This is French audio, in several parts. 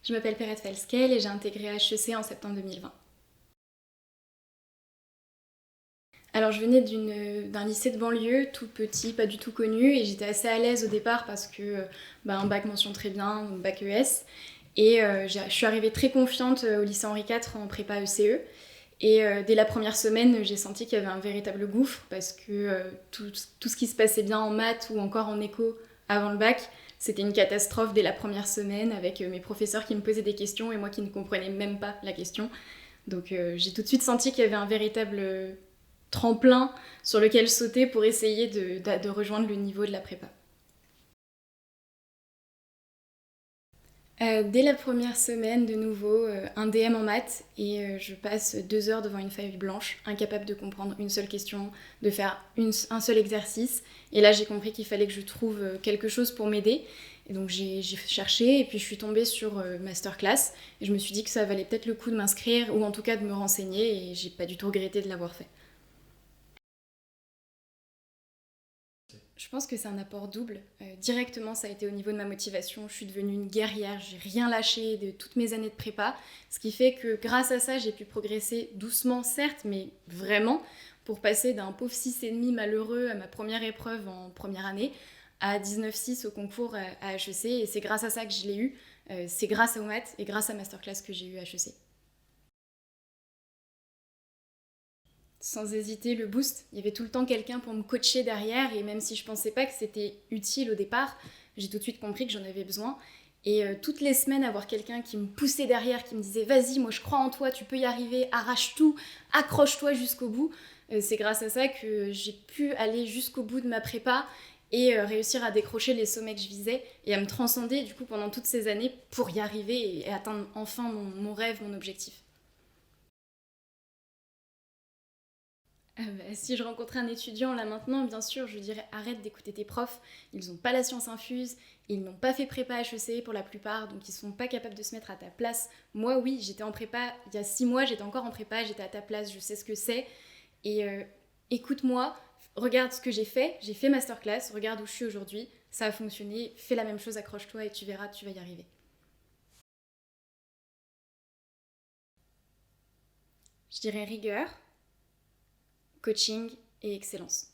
Je m'appelle Perrette Falskel et j'ai intégré HEC en septembre 2020. Alors je venais d'un lycée de banlieue, tout petit, pas du tout connu, et j'étais assez à l'aise au départ parce que un bac mention très bien, donc bac ES. Et je suis arrivée très confiante au lycée Henri IV en prépa ECE. Et dès la première semaine, j'ai senti qu'il y avait un véritable gouffre parce que tout ce qui se passait bien en maths ou encore en éco avant le bac, c'était une catastrophe dès la première semaine avec mes professeurs qui me posaient des questions et moi qui ne comprenais même pas la question. Donc j'ai tout de suite senti qu'il y avait un véritable tremplin sur lequel sauter pour essayer de rejoindre le niveau de la prépa. Dès la première semaine, de nouveau, un DM en maths et je passe 2 heures devant une feuille blanche, incapable de comprendre une seule question, de faire un seul exercice. Et là, j'ai compris qu'il fallait que je trouve quelque chose pour m'aider. Et donc j'ai cherché et puis je suis tombée sur Masterclass et je me suis dit que ça valait peut-être le coup de m'inscrire ou en tout cas de me renseigner et j'ai pas du tout regretté de l'avoir fait. Je pense que c'est un apport double. Directement, ça a été au niveau de ma motivation. Je suis devenue une guerrière, j'ai rien lâché de toutes mes années de prépa. Ce qui fait que grâce à ça, j'ai pu progresser doucement, certes, mais vraiment, pour passer d'un pauvre 6,5 malheureux à ma première épreuve en première année à 19,6 au concours à HEC. Et c'est grâce à ça que je l'ai eu. C'est grâce aux maths et grâce à Masterclass que j'ai eu HEC. Sans hésiter, le boost. Il y avait tout le temps quelqu'un pour me coacher derrière et même si je pensais pas que c'était utile au départ, j'ai tout de suite compris que j'en avais besoin. Et toutes les semaines, avoir quelqu'un qui me poussait derrière, qui me disait vas-y, moi je crois en toi, tu peux y arriver, arrache tout, accroche-toi jusqu'au bout. C'est grâce à ça que j'ai pu aller jusqu'au bout de ma prépa et réussir à décrocher les sommets que je visais et à me transcender du coup pendant toutes ces années pour y arriver et atteindre enfin mon rêve, mon objectif. Si je rencontrais un étudiant là maintenant, bien sûr, je lui dirais arrête d'écouter tes profs, ils n'ont pas la science infuse, ils n'ont pas fait prépa HEC pour la plupart, donc ils sont pas capables de se mettre à ta place. Moi, oui, j'étais en prépa il y a 6 mois, j'étais encore en prépa, j'étais à ta place, je sais ce que c'est. Et écoute-moi, regarde ce que j'ai fait masterclass, regarde où je suis aujourd'hui, ça a fonctionné, fais la même chose, accroche-toi et tu verras, tu vas y arriver. Je dirais rigueur, coaching et excellence.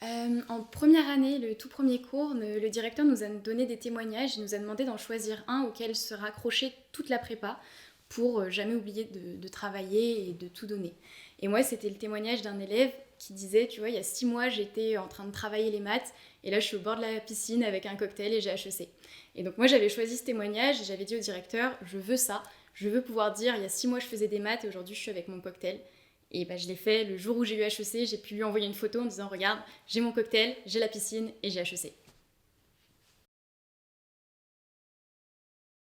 En première année, le tout premier cours, le directeur nous a donné des témoignages, il nous a demandé d'en choisir un auquel se raccrocher toute la prépa pour jamais oublier de travailler et de tout donner. Et moi, c'était le témoignage d'un élève qui disait, tu vois, il y a 6 mois, j'étais en train de travailler les maths et là, je suis au bord de la piscine avec un cocktail et j'ai HEC. Et donc moi, j'avais choisi ce témoignage et j'avais dit au directeur, je veux ça, je veux pouvoir dire, il y a 6 mois, je faisais des maths et aujourd'hui, je suis avec mon cocktail. Et je l'ai fait le jour où j'ai eu HEC, j'ai pu lui envoyer une photo en disant regarde, j'ai mon cocktail, j'ai la piscine et j'ai HEC.